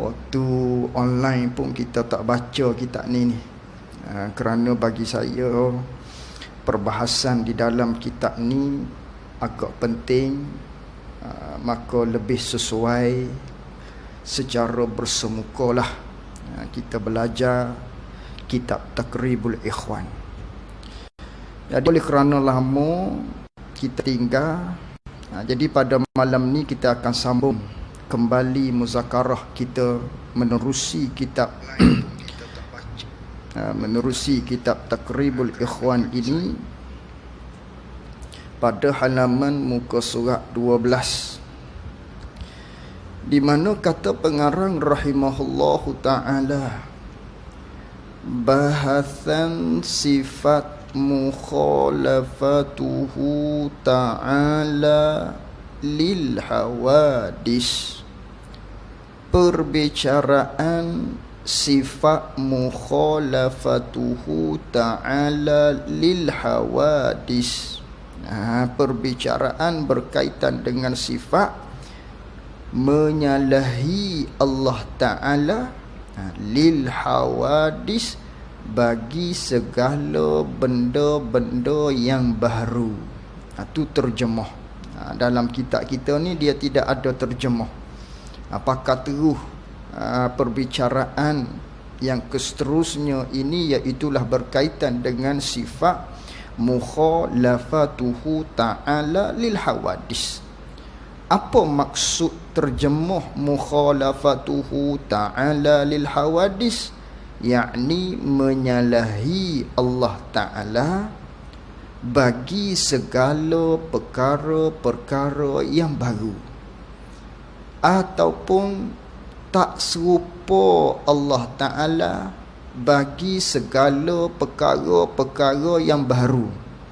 Waktu online pun kita tak baca kitab ni. Kerana bagi saya perbahasan di dalam kitab ni agak penting, maka lebih sesuai secara bersemukalah kita belajar kitab Taqribul Ikhwan. Jadi oleh kerana lama kita tinggal, jadi pada malam ni kita akan sambung kembali muzakarah kita menerusi kitab Taqribul Ikhwan ini pada halaman muka surat 12, di mana kata pengarang rahimahullahu ta'ala, bahasan sifat mukhalafatuhu ta'ala lil hawadis, perbicaraan sifat mukhalafatuhu ta'ala lil hawadis. Perbicaraan berkaitan dengan sifat menyalahi Allah Ta'ala lil hawadis, bagi segala benda-benda yang baru. Itu terjemah. Dalam kitab kita ni dia tidak ada terjemah. Apakah terus perbicaraan yang seterusnya ini, iaitulah berkaitan dengan sifat mukhalafatuhu ta'ala lil hawadis. Apa maksud terjemah mukhalafatuhu ta'ala lil hawadis? Yakni menyalahi Allah Ta'ala bagi segala perkara-perkara yang baru, ataupun tak serupa Allah Ta'ala bagi segala perkara-perkara yang baru.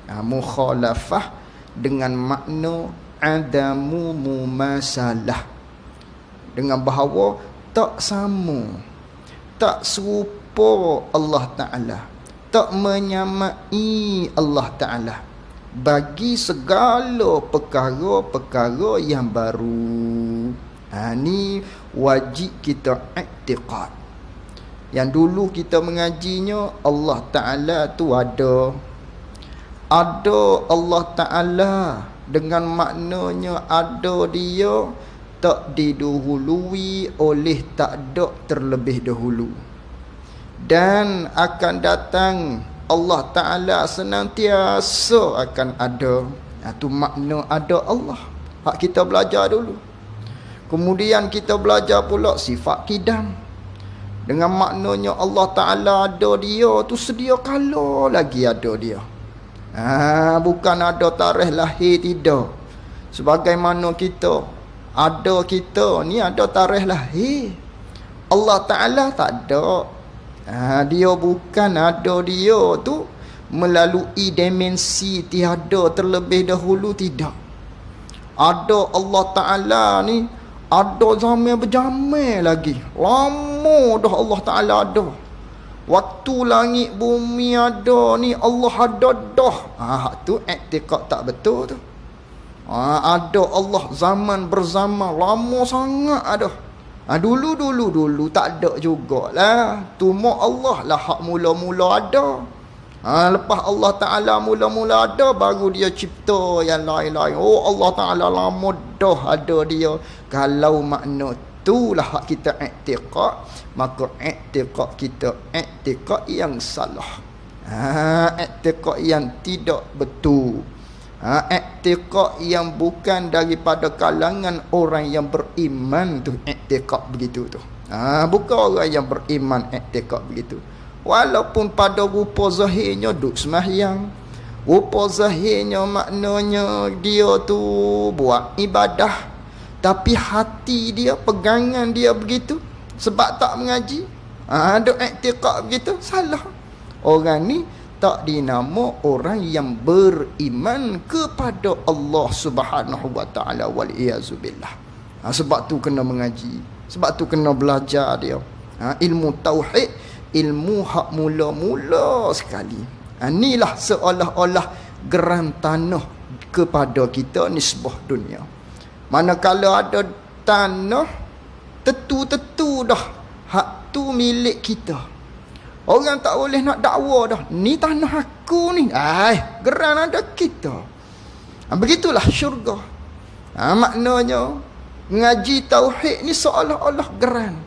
Mukhalafah dengan makna adamu mumasalah, dengan bahawa tak sama, tak serupa Allah Ta'ala, tak menyamai Allah Ta'ala bagi segala perkara-perkara yang baru. Ni wajib kita i'tiqad. Yang dulu kita mengajinya, Allah Ta'ala tu ada Allah Ta'ala dengan maknanya ada dia, tak didahului oleh tak ada terlebih dahulu, dan akan datang Allah Ta'ala senantiasa akan ada. Itu makna ada Allah. Hak kita belajar dulu. Kemudian kita belajar pula sifat kidam, dengan maknanya Allah Ta'ala ada dia tu sedia kala lagi ada dia. Bukan ada tarikh lahir, tidak. Sebagaimana kita ni ada tarikh lahir, Allah Ta'ala tak ada. Dia bukan ada dia tu melalui dimensi tiada terlebih dahulu, tidak. Ada Allah Ta'ala ni ada zaman berjamai lagi, lama dah Allah Ta'ala ada. Waktu langit bumi ada ni Allah ada dah. Tu i'tiqad tak betul tu. Ada Allah zaman berzaman, lama sangat ada. Dulu tak ada jugalah. Cuma Allah lah hak mula-mula ada. Lepas Allah Ta'ala mula-mula ada, baru dia cipta yang lain-lain. Allah Ta'ala lama dah ada dia. Kalau makna itulah hak kita i'tiqad, maka i'tiqad kita i'tiqad yang salah. I'tiqad yang tidak betul. I'tiqad yang bukan daripada kalangan orang yang beriman tu i'tiqad begitu tu. Bukan orang yang beriman i'tiqad begitu. Walaupun pada rupa zahirnya duk sembahyang, rupa zahirnya maknanya dia tu buat ibadah, tapi hati dia, pegangan dia begitu sebab tak mengaji. Ada i'tiqad begitu, salah. Orang ni tak dinama orang yang beriman kepada Allah Subhanahu wa taala, wal iazubillah. Sebab tu kena mengaji, sebab tu kena belajar dia. Ilmu tauhid, ilmu hak mula-mula sekali. Inilah seolah-olah geran tanah kepada kita nisbah dunia. Manakala ada tanah, Tentu dah hak tu milik kita. Orang tak boleh nak dakwa dah. Ni tanah aku ni. Geran ada kita. Begitulah syurga. Maknanya ngaji tauhid ni seolah-olah geran.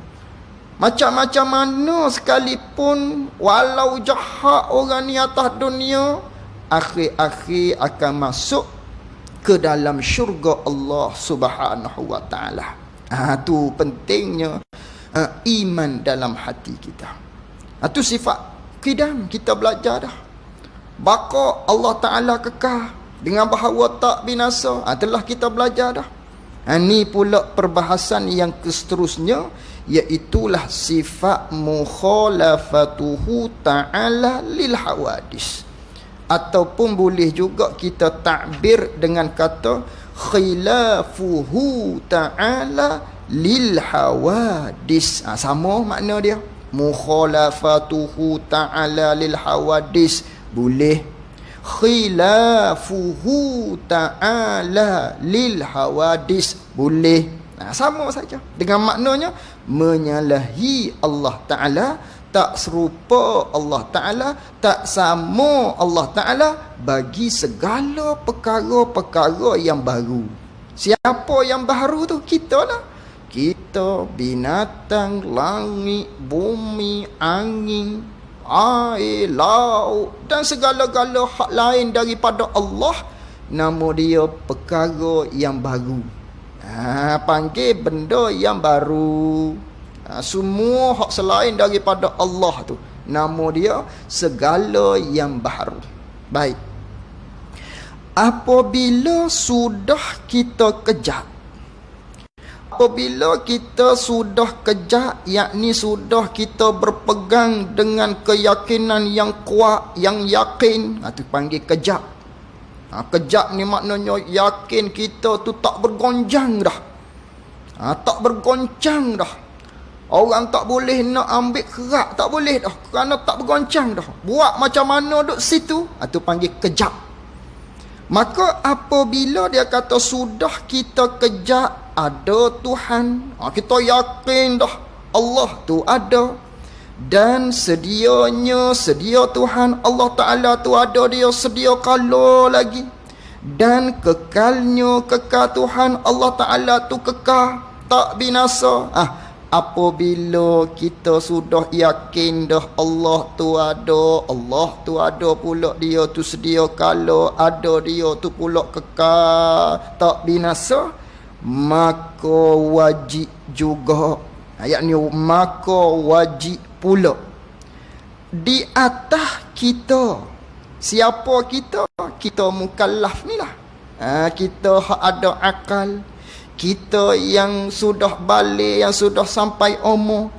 Macam-macam mana sekalipun, walau jahat orang ni atas dunia, akhir-akhir akan masuk ke dalam syurga Allah Subhanahu wa taala. Tu pentingnya iman dalam hati kita. Itu sifat qidam, kita belajar dah. Baqa Allah Ta'ala kekal dengan bahawa tak binasa. Telah kita belajar dah. Ni pula perbahasan yang seterusnya, iaitulah sifat mukhalafatuhu ta'ala lil hawadis. Ataupun boleh juga kita takbir dengan kata khilafuhu ta'ala lil hawadis. Sama makna dia. Mukhalafatuhu ta'ala lil hawadis boleh, khilafuhu ta'ala lil hawadis boleh. Sama saja dengan maknanya menyalahi Allah Ta'ala, tak serupa Allah Ta'ala, tak sama Allah Ta'ala bagi segala perkara-perkara yang baru. Siapa yang baru tu? Kita lah. Kita, binatang, langit, bumi, angin, air, laut dan segala-gala hak lain daripada Allah, nama dia perkara yang baru. Panggil benda yang baru. Semua hak selain daripada Allah tu, nama dia segala yang baru. Baik. Apabila sudah kita kejar, apabila kita sudah kejak, yakni sudah kita berpegang dengan keyakinan yang kuat, yang yakin, itu panggil kejak. Kejak ni maknanya yakin kita tu tak bergonjang dah. Tak bergoncang dah. Orang tak boleh nak ambil kerak, tak boleh dah, kerana tak bergoncang dah. Buat macam mana duduk situ, itu panggil kejak. Maka apabila dia kata sudah kita kejak ada Tuhan, kita yakin dah Allah tu ada, dan sedia Tuhan Allah Ta'ala tu ada, dia sedia kala lagi, dan kekal Tuhan Allah Ta'ala tu kekal, tak binasa. Apabila kita sudah yakin dah Allah tu ada pula, dia tu sedia kala ada, dia tu pula kekal, tak binasa, maka wajib juga, yakni maka wajib pula di atas kita. Siapa kita? Kita mukallaf ni lah. Kita ada akal, kita yang sudah balik, yang sudah sampai umur,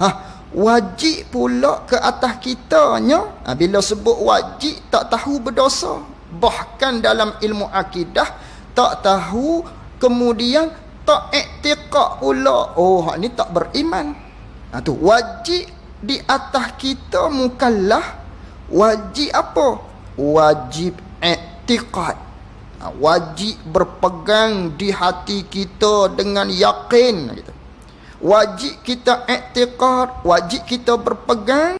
wajib pula ke atas kitanya. Bila sebut wajib, tak tahu berdosa. Bahkan dalam ilmu akidah, tak tahu, kemudian tak iktiqad pula. Hak ni tak beriman. Tu wajib di atas kita mukallaf. Wajib apa? Wajib iktiqad. Wajib berpegang di hati kita dengan yakin. Wajib kita iktiqad, wajib kita berpegang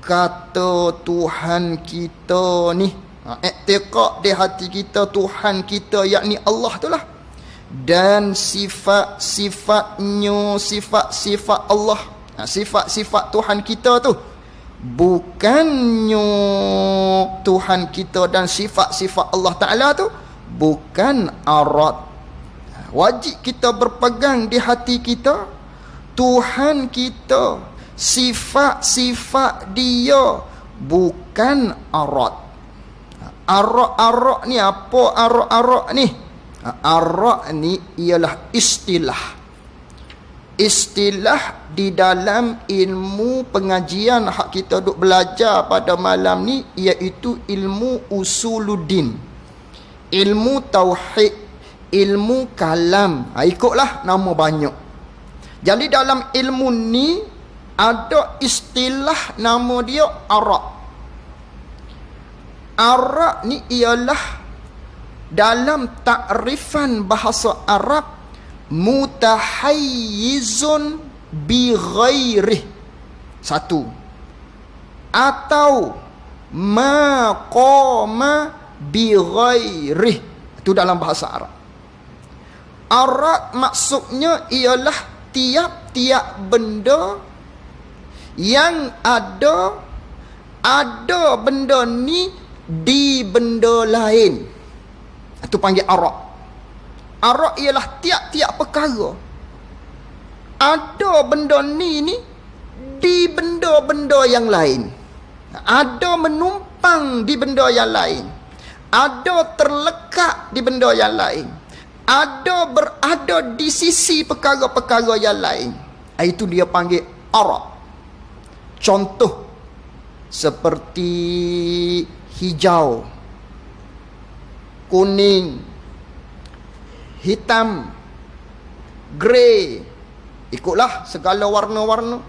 kata Tuhan kita ni. Iktiqad di hati kita Tuhan kita, yakni Allah tu lah. Dan sifat-sifatnya, sifat-sifat Allah, sifat-sifat Tuhan kita tu, bukannya Tuhan kita dan sifat-sifat Allah Ta'ala tu bukan arad. Wajib kita berpegang di hati kita Tuhan kita, sifat-sifat dia bukan arad. Arak-arak ni apa? Arak-arak ni, arak ni ialah istilah di dalam ilmu pengajian hak kita duk belajar pada malam ni, iaitu ilmu usuluddin, ilmu tauhid, ilmu kalam. Ikutlah nama banyak. Jadi dalam ilmu ni ada istilah, nama dia arak. Arak ni ialah dalam takrifan bahasa Arab mutahayyizun bi ghairih. Satu. Atau ma qama bi ghairih. Itu dalam bahasa Arab. Arad maksudnya ialah tiap-tiap benda yang ada benda ni di benda lain. Itu panggil arad. Arad ialah tiap-tiap perkara ada benda ni di benda-benda yang lain. Ada menumpang di benda yang lain. Ada terlekat di benda yang lain. Ada berada di sisi perkara-perkara yang lain. Itu dia panggil arad. Contoh seperti hijau, kuning, hitam, grey. Ikutlah segala warna-warna.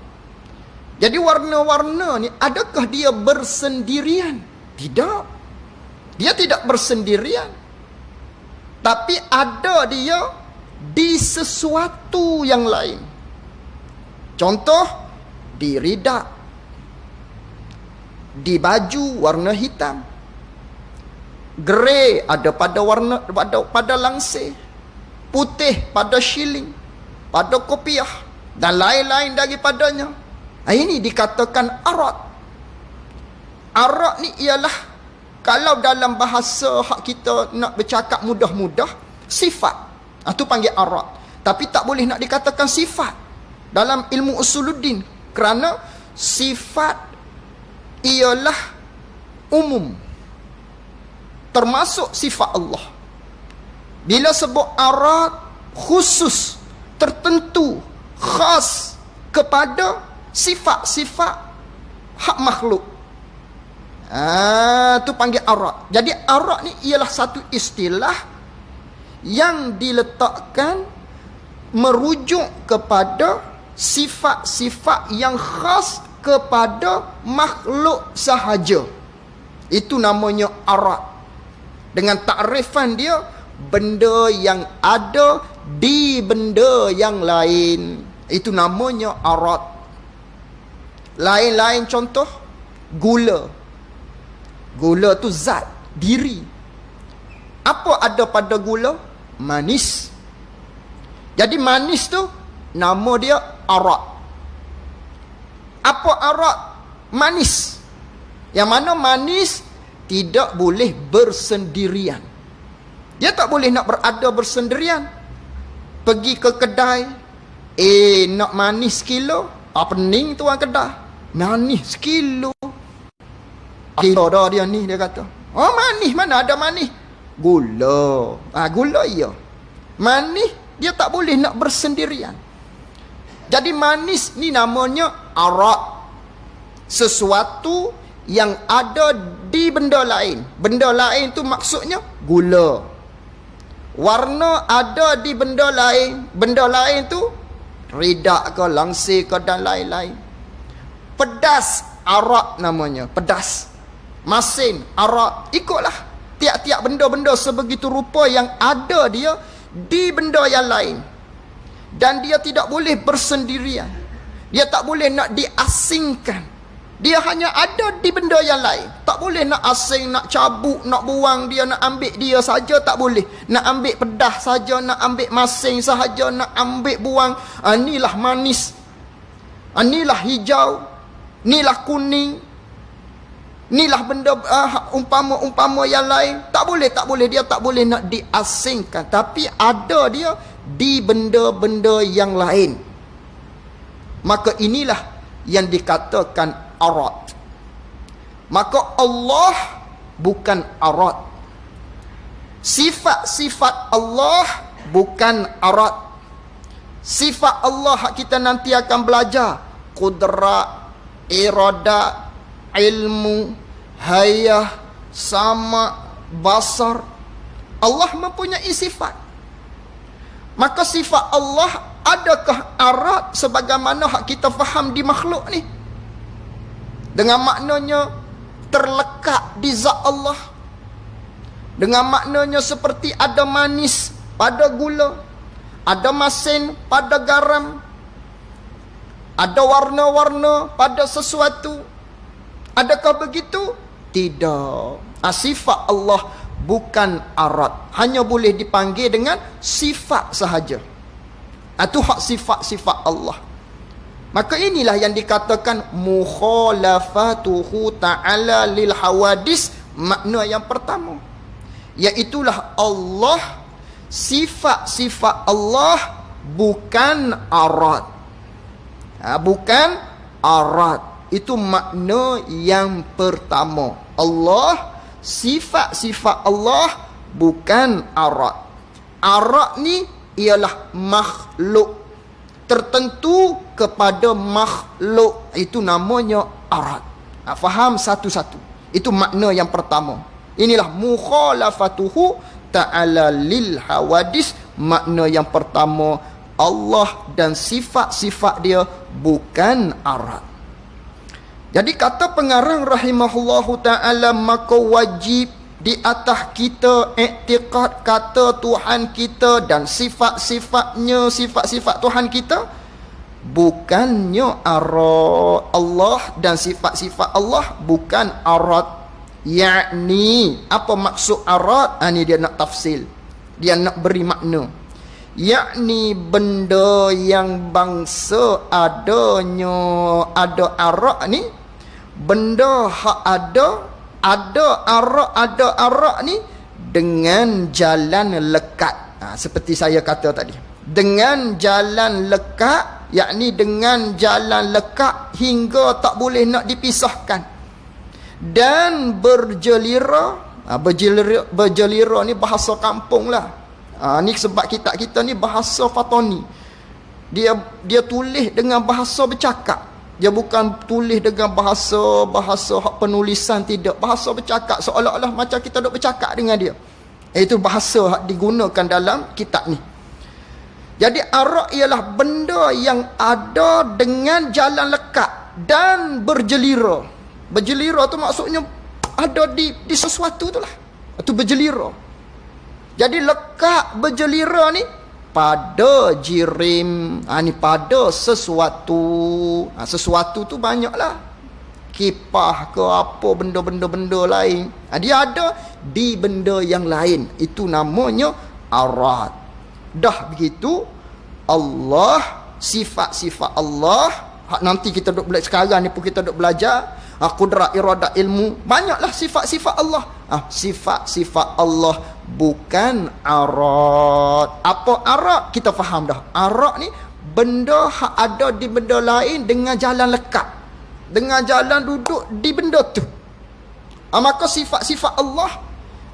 Jadi warna-warna ni adakah dia bersendirian? Tidak. Dia tidak bersendirian. Tapi ada dia di sesuatu yang lain. Contoh, di ridak, di baju warna hitam, grey ada pada warna pada langsir, putih pada shilling, pada kopiah dan lain-lain daripadanya. Ini dikatakan arad. Arad ni ialah, kalau dalam bahasa hak kita nak bercakap mudah-mudah, sifat. Itu panggil arad. Tapi tak boleh nak dikatakan sifat dalam ilmu usuluddin, kerana sifat ialah umum, termasuk sifat Allah. Bila sebut arad, khusus, tertentu, khas kepada sifat-sifat hak makhluk. Itu panggil arad. Jadi arad ni ialah satu istilah yang diletakkan merujuk kepada sifat-sifat yang khas kepada makhluk sahaja. Itu namanya arad. Dengan takrifan dia, benda yang ada di benda yang lain. Itu namanya arad. Lain-lain contoh, gula. Gula tu zat, diri. Apa ada pada gula? Manis. Jadi manis tu nama dia arad. Apa arad? Manis. Yang mana manis tidak boleh bersendirian. Dia tak boleh nak berada bersendirian. Pergi ke kedai, nak manis sekilo, pening tu orang kedai. Manis sekilo. Kilo dah dia ni, dia kata. Oh manis, mana ada manis? Gula. Gula iya. Manis dia tak boleh nak bersendirian. Jadi manis ni namanya arad. Sesuatu yang ada di benda lain. Benda lain tu maksudnya gula. Warna ada di benda lain. Benda lain tu ridak ke, langsir ke dan lain-lain. Pedas, arad namanya. Pedas. Masin, arad. Ikutlah. Tiap-tiap benda-benda sebegitu rupa yang ada dia di benda yang lain. Dan dia tidak boleh bersendirian. Dia tak boleh nak diasingkan. Dia hanya ada di benda yang lain. Tak boleh nak asing, nak cabut, nak buang dia, nak ambil dia saja, tak boleh. Nak ambil pedas saja, nak ambil masing sahaja, nak ambil buang. Inilah manis. Inilah hijau. Inilah kuning. Inilah benda umpama-umpama yang lain. Tak boleh. Dia tak boleh nak diasingkan. Tapi ada dia di benda-benda yang lain. Maka inilah yang dikatakan arad. Maka Allah bukan arad. Sifat-sifat Allah bukan arad. Sifat Allah kita nanti akan belajar. Qudrat, iradat, ilmu, hayah, sama, basar. Allah mempunyai sifat. Maka sifat Allah adakah arad sebagaimana hak kita faham di makhluk ni? Dengan maknanya terlekat di zat Allah. Dengan maknanya seperti ada manis pada gula, ada masin pada garam, Ada warna-warna pada sesuatu. Adakah begitu? Tidak. Sifat Allah bukan arat. Hanya boleh dipanggil dengan sifat sahaja. Itu hak sifat-sifat Allah. Maka inilah yang dikatakan mukhalafatuhu ta'ala lil hawadis. Makna yang pertama, iaitulah Allah, sifat-sifat Allah bukan arat. Bukan arat. Itu makna yang pertama. Allah, sifat-sifat Allah bukan arat. Arat ni ialah makhluk tertentu kepada makhluk. Itu namanya arat. Faham satu-satu. Itu makna yang pertama. Inilah mukhalafatuhu ta'ala lil hawadis. Makna yang pertama, Allah dan sifat-sifat dia bukan arat. Jadi kata pengarang rahimahullahu ta'ala, maka wajib di atas kita iktikad kata Tuhan kita dan sifat-sifatnya, sifat-sifat Tuhan kita bukannya arat. Allah dan sifat-sifat Allah bukan arat. Yakni, apa maksud arat? Ini dia nak tafsil, dia nak beri makna. Yakni benda yang bangsa adanya ada arak ni, benda hak ada arak ni dengan jalan lekat. Seperti saya kata tadi, dengan jalan lekat, yakni dengan jalan lekat hingga tak boleh nak dipisahkan, dan berjelira. Berjelira ni bahasa kampung lah. Ni sebab kita ni bahasa Fatoni. Dia tulis dengan bahasa bercakap. Dia bukan tulis dengan bahasa hak penulisan, tidak. Bahasa bercakap, seolah-olah macam kita duk bercakap dengan dia. Itu bahasa hak digunakan dalam kitab ni. Jadi arak ialah benda yang ada dengan jalan lekat dan berjelira. Berjelira tu maksudnya ada di sesuatu tu lah. Itu berjelira. Jadi lekat berjelira ni pada jirim. Ni pada sesuatu. Sesuatu tu banyaklah. Kipah ke apa, benda-benda lain. Dia ada di benda yang lain. Itu namanya arat. Dah begitu, Allah, sifat-sifat Allah, nanti kita duk belajar, sekarang ni pun kita duk belajar qudrat, iradat, ilmu. Banyaklah sifat-sifat Allah. Sifat-sifat Allah bukan arat. Apa arat? Kita faham dah. Arat ni benda hak ada di benda lain dengan jalan lekat, dengan jalan duduk di benda tu. Maka sifat-sifat Allah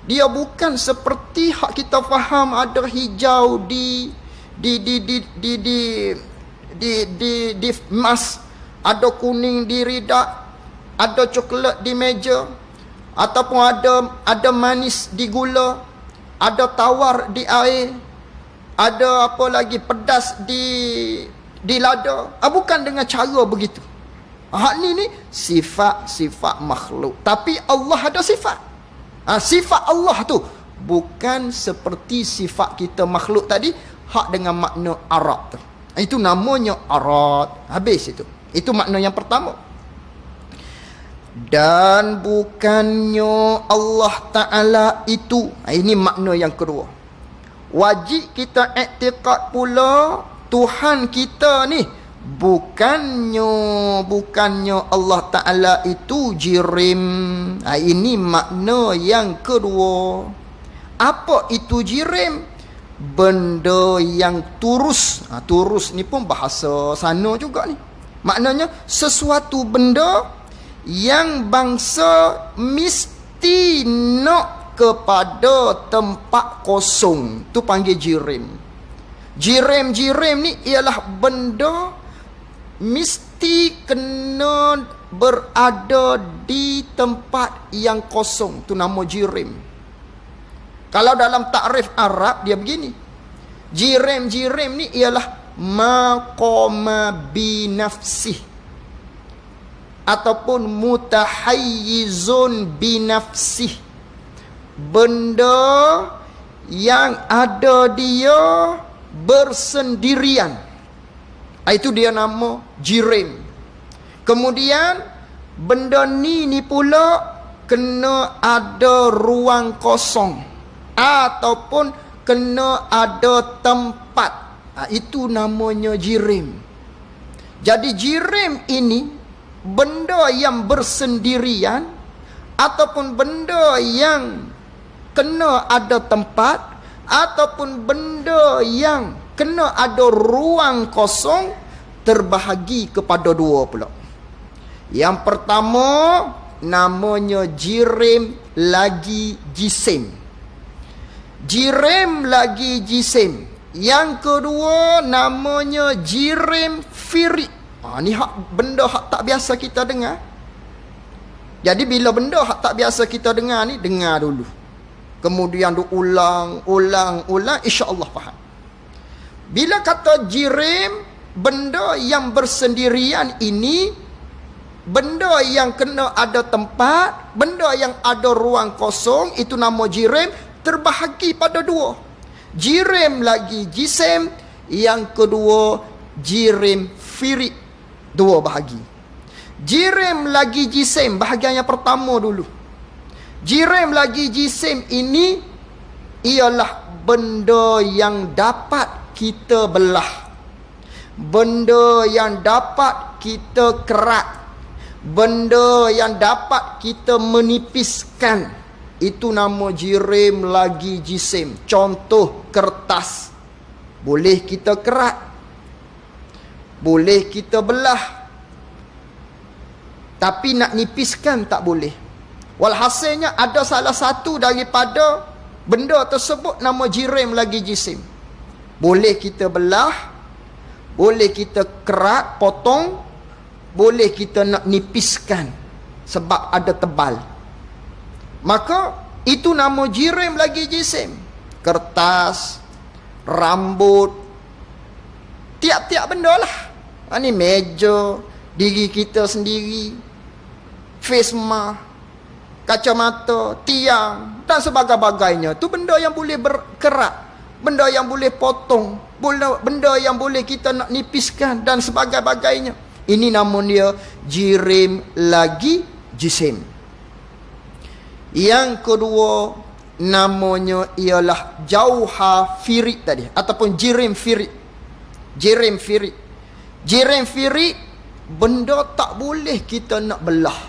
dia bukan seperti hak kita faham ada hijau di emas, ada kuning di ridak, ada coklat di meja, ataupun ada manis di gula, ada tawar di air, ada apa lagi, pedas di lada. Bukan dengan cara begitu. Hak ni sifat-sifat makhluk. Tapi Allah ada sifat. Sifat Allah tu bukan seperti sifat kita makhluk tadi, hak dengan makna arat tu. Itu namanya arat. Habis itu. Itu makna yang pertama. Dan bukannya Allah Ta'ala itu, ini makna yang kedua, wajib kita iktikad pula Tuhan kita ni bukannya Allah Ta'ala itu jirim. Ini makna yang kedua. Apa itu jirim? Benda yang turus. Turus ni pun bahasa sana juga ni. Maknanya sesuatu benda yang bangsa mesti nak kepada tempat kosong, tu panggil jirim. Jirim ni ialah benda mesti kena berada di tempat yang kosong, tu nama jirim. Kalau dalam takrif Arab dia begini, jirim ni ialah maqama binafsih ataupun mutahayyizun binafsih, benda yang ada dia bersendirian. Itu dia nama jirim. Kemudian benda ni pula kena ada ruang kosong ataupun kena ada tempat. Itu namanya jirim. Jadi jirim ini benda yang bersendirian ataupun benda yang kena ada tempat ataupun benda yang kena ada ruang kosong, terbahagi kepada dua pula. Yang pertama namanya jirim lagi jisim. Jirim lagi jisim. Yang kedua namanya jirim firi. Ni benda hak tak biasa kita dengar. Jadi bila benda hak tak biasa kita dengar ni, dengar dulu. Kemudian ulang, insya-Allah faham. Bila kata jirim, benda yang bersendirian ini, benda yang kena ada tempat, benda yang ada ruang kosong, itu nama jirim, terbahagi pada dua. Jirim lagi jisim, yang kedua jirim firi, dua bahagi. Jirim lagi jisim, bahagian yang pertama dulu. Jirim lagi jisim ini ialah benda yang dapat kita belah, benda yang dapat kita kerat, benda yang dapat kita menipiskan. Itu nama jirim lagi jisim. Contoh kertas, boleh kita kerat, boleh kita belah, tapi nak nipiskan tak boleh. Walhasilnya ada salah satu daripada benda tersebut nama jirim lagi jisim. Boleh kita belah, boleh kita kerat, potong, boleh kita nak nipiskan sebab ada tebal. Maka itu nama jirim lagi jisim. Kertas, rambut, tiap-tiap benda lah. Ini meja, diri kita sendiri, face mask, kacamata, tiang dan sebagainya. Itu benda yang boleh berkerat, benda yang boleh potong, benda yang boleh kita nak nipiskan dan sebagainya. Ini nama dia jirim lagi jisim. Yang kedua namanya ialah jauha firi tadi, ataupun jirim firi. Jirim firi. Jirim firi, benda tak boleh kita nak belah,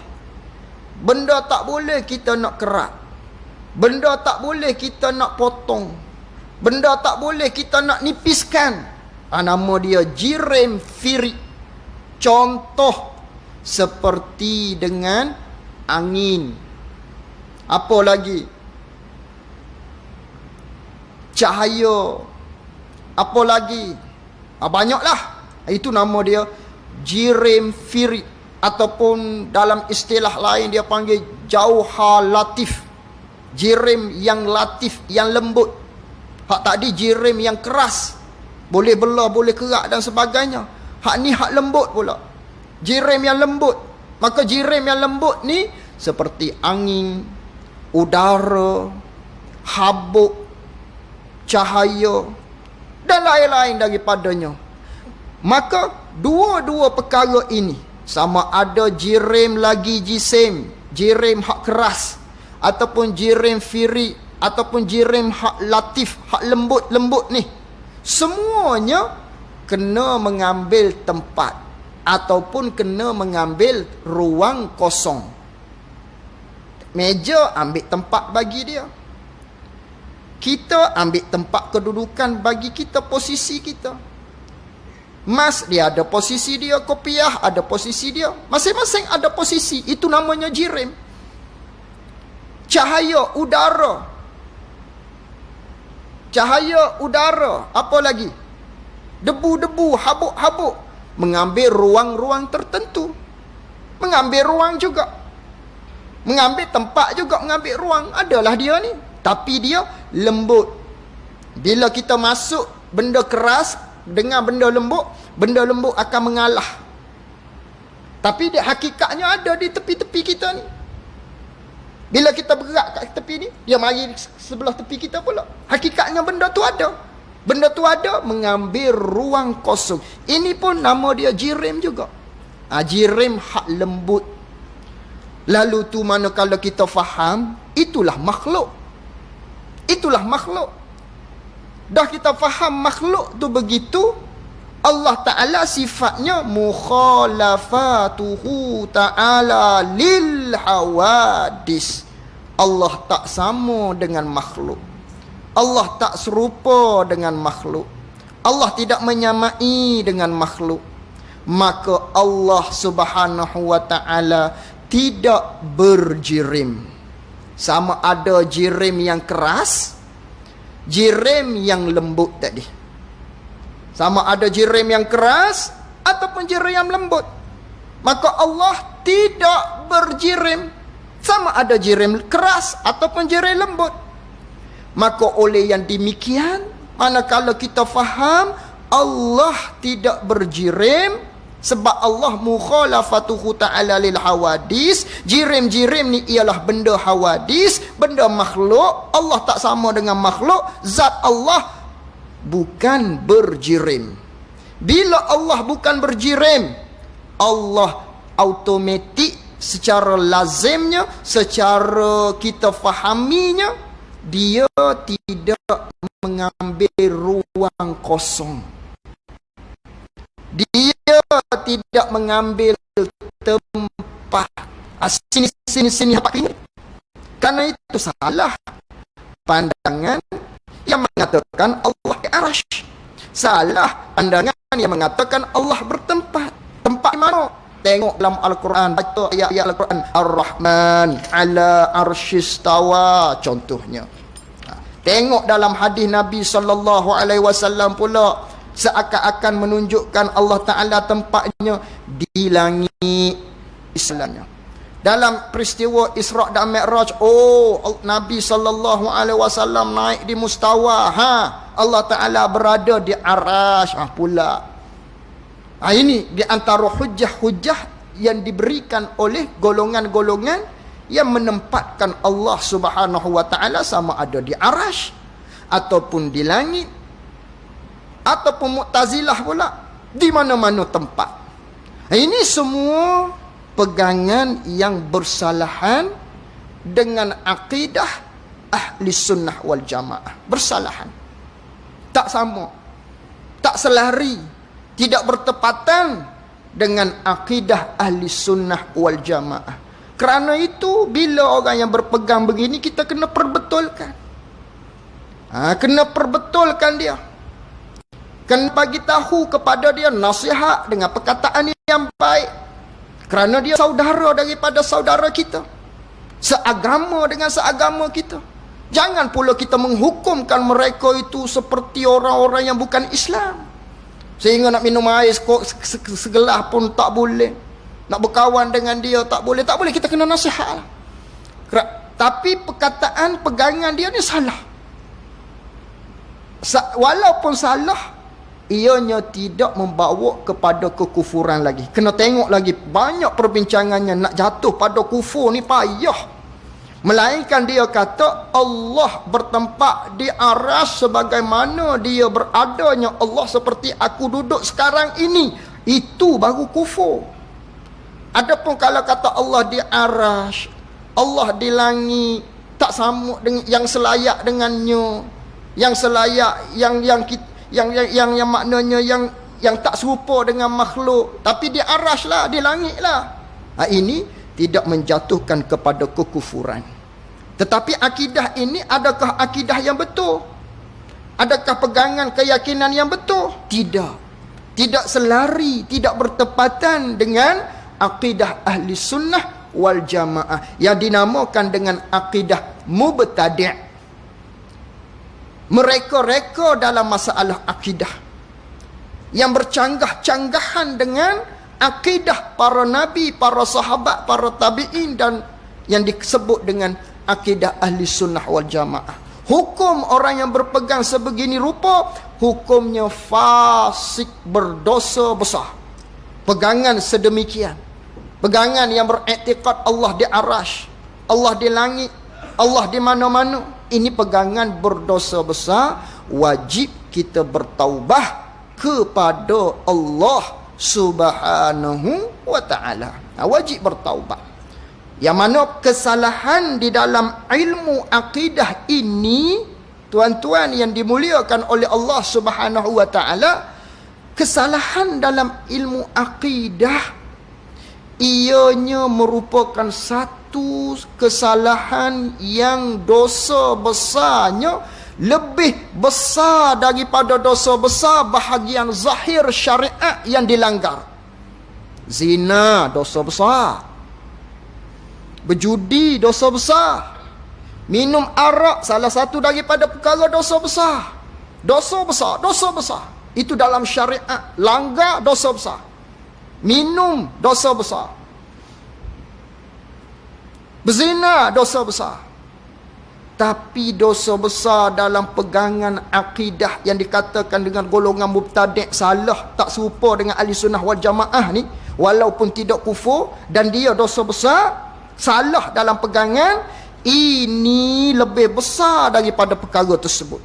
benda tak boleh kita nak kerat, benda tak boleh kita nak potong, benda tak boleh kita nak nipiskan. Nama dia jirim firi. Contoh seperti dengan angin. Apa lagi? Cahaya. Apa lagi? Banyaklah. Itu nama dia jirim firi, ataupun dalam istilah lain dia panggil jauha latif. Jirim yang latif, yang lembut. Hak tadi jirim yang keras, boleh belah, boleh kerak dan sebagainya. Hak ni hak lembut pula, jirim yang lembut. Maka jirim yang lembut ni seperti angin, udara, habuk, cahaya dan lain-lain daripadanya. Maka dua-dua perkara ini, sama ada jirim lagi jisim, jirim hak keras, ataupun jirim firi, ataupun jirim hak latif, hak lembut-lembut ni, semuanya kena mengambil tempat ataupun kena mengambil ruang kosong. Meja ambil tempat bagi dia, kita ambil tempat kedudukan bagi kita, posisi kita. Mas dia ada posisi dia, kopiah ada posisi dia, masing-masing ada posisi. Itu namanya jirim. Cahaya udara, cahaya udara, apa lagi? Debu-debu, habuk-habuk, mengambil ruang-ruang tertentu, mengambil ruang juga, mengambil tempat juga, mengambil ruang. Adalah dia ni, tapi dia lembut. Bila kita masuk benda keras dengan benda lembut akan mengalah. Tapi dia hakikatnya ada di tepi-tepi kita ni. Bila kita bergerak kat tepi ni, dia mari sebelah tepi kita pula. Hakikatnya benda tu ada. Benda tu ada, mengambil ruang kosong. Ini pun nama dia jirim juga. Jirim hak lembut. Lalu tu manakala kita faham, itulah makhluk. Itulah makhluk. Dah kita faham makhluk tu begitu, Allah Ta'ala sifatnya mukhalafatuhu ta'ala lil hawadis. Allah tak sama dengan makhluk. Allah tak serupa dengan makhluk. Allah tidak menyamai dengan makhluk. Maka Allah Subhanahu wa Ta'ala tidak berjirim. Sama ada jirim yang keras, jirim yang lembut tadi. Sama ada jirim yang keras ataupun jirim yang lembut. Maka Allah tidak berjirim. Sama ada jirim keras ataupun jirim lembut. Maka oleh yang demikian, manakala kita faham Allah tidak berjirim, sebab Allah mukhalafatuhu ta'ala lil hawadis. Jirim-jirim ni ialah benda hawadis, benda makhluk. Allah tak sama dengan makhluk. Zat Allah bukan berjirim. Bila Allah bukan berjirim, Allah automatik secara lazimnya, secara kita fahaminya, dia tidak mengambil ruang kosong. Dia tidak mengambil tempat. Sini apa ini? Karena itu salah pandangan yang mengatakan Allah di arasy. Salah pandangan yang mengatakan Allah bertempat. Tempat di mana? Tengok dalam Al-Quran, baca ayat-ayat Al-Quran. Ar-Rahman ala arsyistawa, contohnya. Tengok dalam hadis Nabi SAW pula, seakan-akan menunjukkan Allah Ta'ala tempatnya di langit Islamnya. Dalam peristiwa Isra' dan Mi'raj, Nabi SAW naik di mustawa, Allah Ta'ala berada di arasy pula. Ini di antara hujah-hujah yang diberikan oleh golongan-golongan yang menempatkan Allah Subhanahu wa Ta'ala sama ada di arasy ataupun di langit, ataupun Mu'tazilah pula di mana-mana tempat. Ini semua pegangan yang bersalahan dengan akidah ahli sunnah wal jamaah. Bersalahan, tak sama, tak selari, tidak bertepatan dengan akidah ahli sunnah wal jamaah. Kerana itu, bila orang yang berpegang begini, kita kena perbetulkan. Kena perbetulkan dia. Kena bagi tahu kepada dia nasihat dengan perkataan yang baik. Kerana dia saudara daripada saudara kita. Seagama dengan seagama kita. Jangan pula kita menghukumkan mereka itu seperti orang-orang yang bukan Islam. Sehingga nak minum air segelas pun tak boleh. Nak berkawan dengan dia tak boleh. Tak boleh, kita kena nasihat. Tapi perkataan, pegangan dia ni salah. Walaupun salah, ianya tidak membawa kepada kekufuran lagi. Kena tengok lagi, banyak perbincangannya nak jatuh pada kufur ni payah. Melainkan dia kata Allah bertempat di arasy sebagaimana dia beradanya Allah seperti aku duduk sekarang ini. Itu baru kufur. Adapun kalau kata Allah di arasy, Allah di langit, tak sama dengan yang selayak dengannya, yang selayak yang maknanya yang tak serupa dengan makhluk, tapi di arasy lah, di langit lah. Ini tidak menjatuhkan kepada kekufuran. Tetapi akidah ini adakah akidah yang betul? Adakah pegangan keyakinan yang betul? Tidak. Tidak selari, tidak bertepatan dengan akidah ahli sunnah wal jamaah yang dinamakan dengan akidah mubtadi'. Mereka-reka dalam masalah akidah yang bercanggah-canggahan dengan akidah para nabi, para sahabat, para tabi'in, dan yang disebut dengan akidah ahli sunnah wal jamaah. Hukum orang yang berpegang sebegini rupa, hukumnya fasik, berdosa besar. Pegangan sedemikian, pegangan yang beriktikad Allah di arasy, Allah di langit, Allah di mana-mana, ini pegangan berdosa besar, wajib kita bertaubah kepada Allah Subhanahu wa ta'ala. Wajib bertaubat. Yang mana kesalahan di dalam ilmu akidah ini, tuan-tuan yang dimuliakan oleh Allah Subhanahu wa ta'ala, kesalahan dalam ilmu akidah ianya merupakan satu kesalahan yang dosa besarnya lebih besar daripada dosa besar bahagian zahir syariat yang dilanggar. Zina dosa besar, berjudi dosa besar, minum arak salah satu daripada perkara dosa besar. Dosa besar, dosa besar. Itu dalam syariat. Langgar dosa besar, minum dosa besar, berzina dosa besar. Tapi dosa besar dalam pegangan akidah yang dikatakan dengan golongan mubtadi' salah, tak serupa dengan ahli sunnah wal jamaah ni, walaupun tidak kufur, dan dia dosa besar, salah dalam pegangan ini lebih besar daripada perkara tersebut.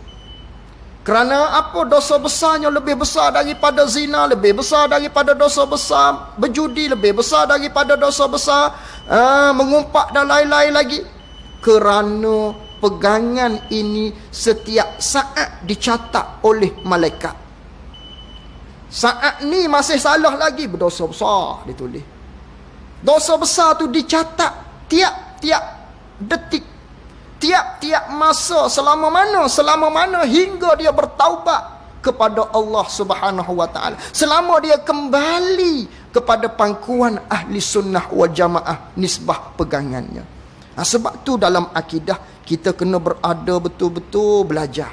Kerana apa? Dosa besarnya lebih besar daripada zina, lebih besar daripada dosa besar berjudi, lebih besar daripada dosa besar mengumpat dan lain-lain lagi. Kerana pegangan ini setiap saat dicatat oleh malaikat. Saat ni masih salah lagi, berdosa besar ditulis. Dosa besar tu dicatat tiap-tiap detik, tiap-tiap masa, selama mana hingga dia bertaubat kepada Allah Subhanahu wa ta'ala, selama dia kembali kepada pangkuan ahli sunnah wal jamaah nisbah pegangannya. Sebab tu dalam akidah kita kena berada betul-betul belajar.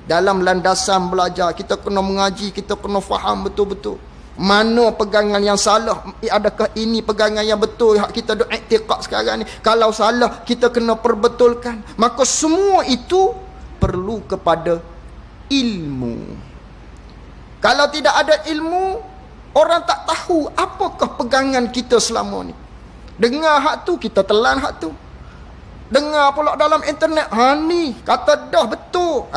Dalam landasan belajar kita kena mengaji, kita kena faham betul-betul mana pegangan yang salah, adakah ini pegangan yang betul yang kita duk iktiqad sekarang ni. Kalau salah kita kena perbetulkan. Maka semua itu perlu kepada ilmu. Kalau tidak ada ilmu, orang tak tahu apakah pegangan kita selama ni. Dengar hak tu, kita telan hak tu. Dengar pula dalam internet, ni kata dah betul.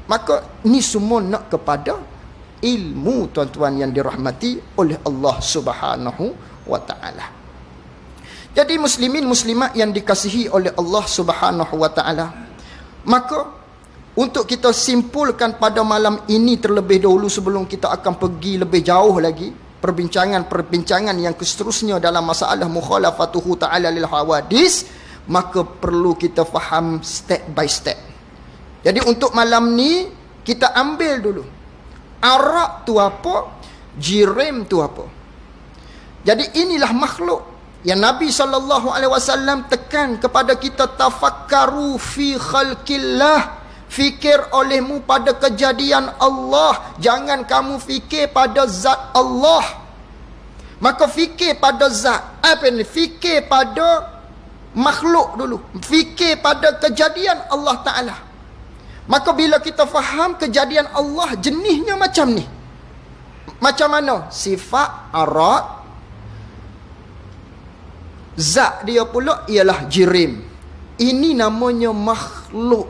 Maka ni semua nak kepada ilmu, tuan-tuan yang dirahmati oleh Allah Subhanahu wa ta'ala. Jadi muslimin muslimat yang dikasihi oleh Allah Subhanahu wa ta'ala, maka untuk kita simpulkan pada malam ini terlebih dahulu, sebelum kita akan pergi lebih jauh lagi perbincangan yang seterusnya dalam masalah mukhalafatuhu ta'ala lil hawadis, maka perlu kita faham step by step. Jadi untuk malam ni kita ambil dulu arak tu apa, jirim tu apa. Jadi inilah makhluk yang Nabi SAW tekan kepada kita, tafakkaru fi khalqillah, fikir olehmu pada kejadian Allah, jangan kamu fikir pada zat Allah. Maka fikir pada zat, fikir pada makhluk dulu, fikir pada kejadian Allah Ta'ala. Maka bila kita faham kejadian Allah jenisnya macam ni, macam mana? Sifat, arat, zat dia pula ialah jirim. Ini namanya makhluk.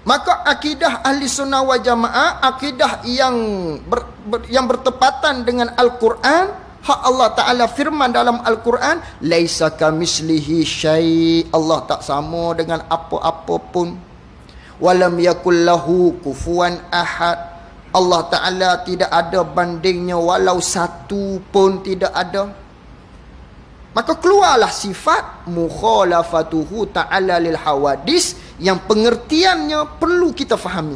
Maka akidah ahli sunnah wal jamaah, akidah yang bertepatan dengan Al-Quran, hak Allah Ta'ala firman dalam Al-Quran, laisa kamislihi syai', Allah tak sama dengan apa-apa pun. Walam yakul lahu kufuwan ahad, Allah Ta'ala tidak ada bandingnya, walau satu pun tidak ada. Maka keluarlah sifat mukhalafatuhu ta'ala lil hawadis, yang pengertiannya perlu kita fahami.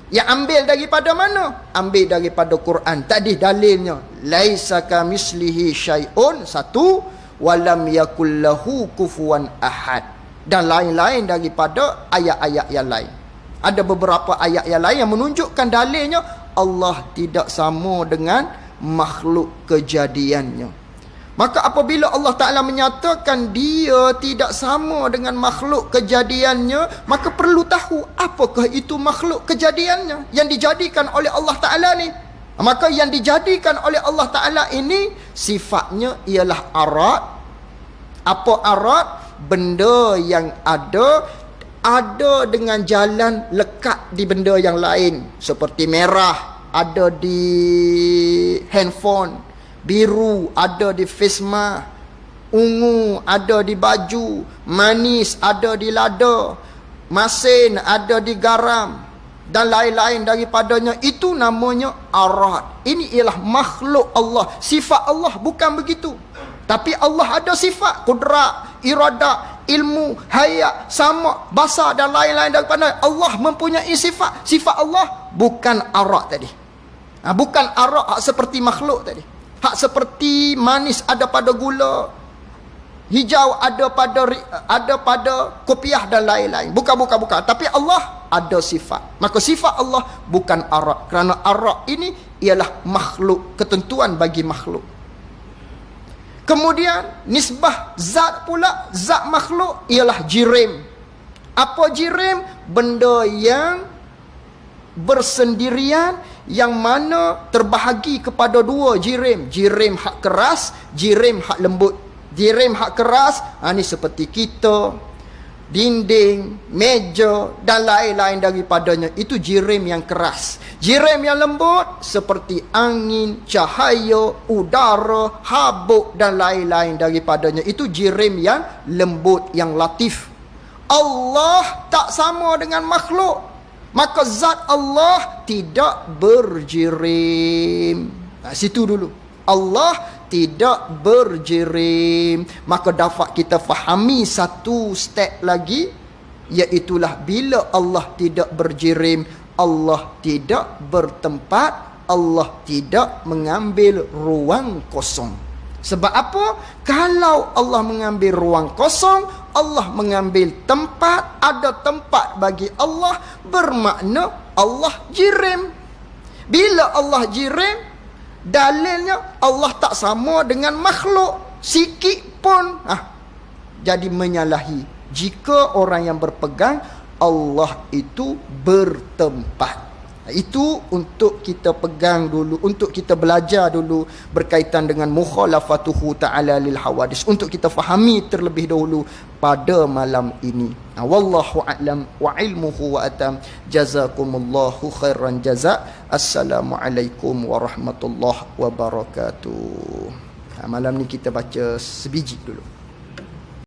Yang ambil daripada mana? Ambil daripada Quran. Tadi dalilnya laisa kamislihi syai'un, satu, walam yakul lahu kufuwan ahad, dan lain-lain daripada ayat-ayat yang lain. Ada beberapa ayat yang lain yang menunjukkan dalilnya Allah tidak sama dengan makhluk kejadiannya. Maka apabila Allah Ta'ala menyatakan dia tidak sama dengan makhluk kejadiannya, maka perlu tahu apakah itu makhluk kejadiannya yang dijadikan oleh Allah Ta'ala ni. Maka yang dijadikan oleh Allah Ta'ala ini sifatnya ialah arat. Apa arat? Benda yang ada ada dengan jalan lekat di benda yang lain. Seperti merah ada di handphone, biru ada di face mask, ungu ada di baju, manis ada di lada, masin ada di garam, dan lain-lain daripadanya. Itu namanya arad. Ini ialah makhluk Allah. Sifat Allah bukan begitu. Tapi Allah ada sifat kudrat, iradat, ilmu, hayat, sama, basar dan lain-lain daripada. Allah mempunyai sifat. Sifat Allah bukan arad tadi. Bukan arad hak seperti makhluk tadi. Hak seperti manis ada pada gula, hijau ada pada kopiah dan lain-lain. Bukan. Tapi Allah ada sifat. Maka sifat Allah bukan arad. Kerana arad ini ialah makhluk, ketentuan bagi makhluk. Kemudian nisbah zat pula, zat makhluk ialah jirim. Apa jirim? Benda yang bersendirian, yang mana terbahagi kepada dua jirim. Jirim hak keras, jirim hak lembut. Jirim hak keras, ini seperti kita, dinding, meja dan lain-lain daripadanya. Itu jirim yang keras. Jirim yang lembut seperti angin, cahaya, udara, habuk dan lain-lain daripadanya. Itu jirim yang lembut, yang latif. Allah tak sama dengan makhluk. Maka zat Allah tidak berjirim. Situ dulu. Allah tidak berjirim. Maka dapat kita fahami satu step lagi, iaitulah bila Allah tidak berjirim, Allah tidak bertempat, Allah tidak mengambil ruang kosong. Sebab apa? Kalau Allah mengambil ruang kosong, Allah mengambil tempat, ada tempat bagi Allah, bermakna Allah jirim. Bila Allah jirim, dalilnya Allah tak sama dengan makhluk sikit pun. Jadi menyalahi. Jika orang yang berpegang Allah itu bertempat. Itu untuk kita pegang dulu, untuk kita belajar dulu berkaitan dengan mukhalafatuhu ta'ala lil hawadis, untuk kita fahami terlebih dahulu pada malam ini. Wallahu a'lam wa ilmuhu wa atam. Jazakumullahu khairan jazak. Assalamualaikum warahmatullahi wabarakatuh. Malam ni kita baca sebiji dulu.